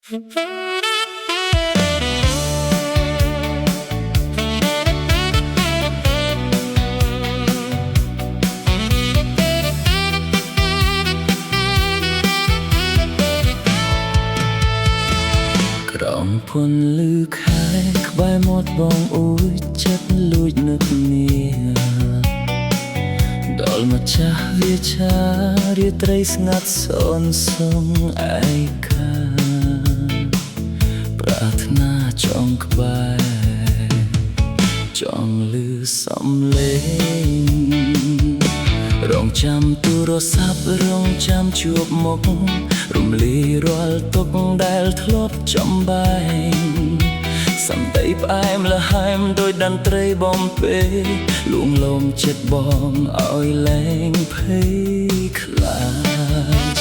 ក្រំភុនលឺខែក្បែរមាត់បងអួយចិត្តលួចនឹកនាដល់ម្ចាស់វាឆារាត្រីស្ងាត់សូនសងឯកាប្រាថ្នាចង់ក្បែរចង់លឺសំឡេងរងចាំទូរស័ព្ទរងចាំជួបមុខរំលាយរាល់ទុក្ខដែលធ្លាប់ចំបែងសំដីផ្អែមល្ហែមដោយតន្ត្រីបំពេលួងលោមចិត្តបងឲ្យលែងភ័យខ្លាច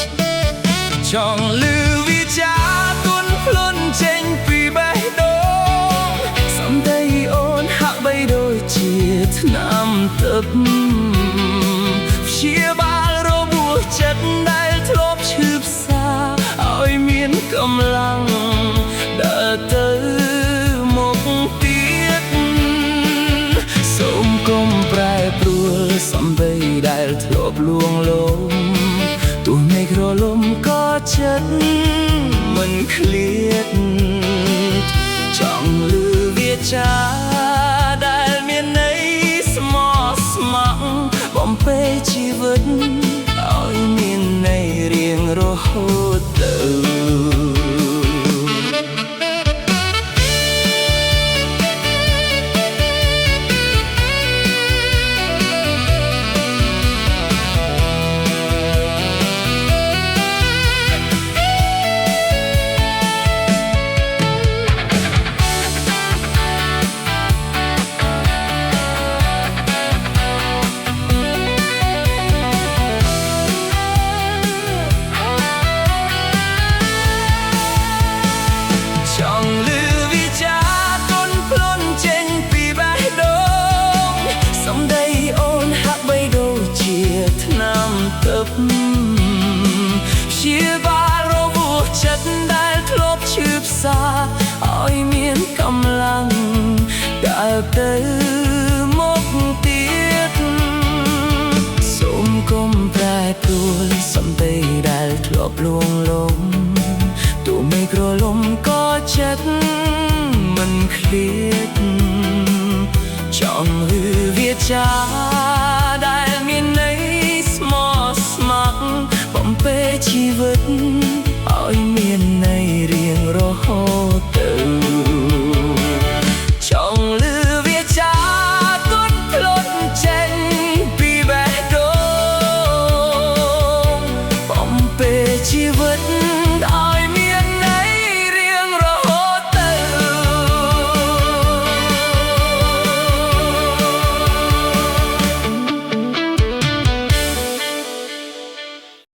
ចង់លឺវាចាទុនភ្លុនចេញពីបេះដូងសំដីអូនហាក់បីដូចជាថ្នាំទឹកព្យាបាលរបួសចិត្តដែលធ្លាប់ឈឺផ្សាឲ្យមានកម្លាំងដើរទៅមុខទៀតសូមកុំប្រែប្រួលសំដីដែលធ្លាប់លួងលោមទោះមេឃរលំក៏ចិត្តមិនឃ្លាតចង់លឺវាចាដែលមានន័យស្មោះស្ម័គ្របំពេជីវិតឲ្យមានន័យរៀងរហូតទៅព្យាបាលរបួសចិត្តដែលធ្លាប់ឈឺផ្សាឲ្យមានកម្លាំងដើរទៅមុខទៀតសូមកុំប្រែប្រួលសំដីដែលធ្លាប់លួងលោមទោះមេឃរលំក៏ចិត្តមិនឃ្លាតចង់លឺវាចាដែលមានន័យស្មោះស្ម័គ្របំពេជីវិត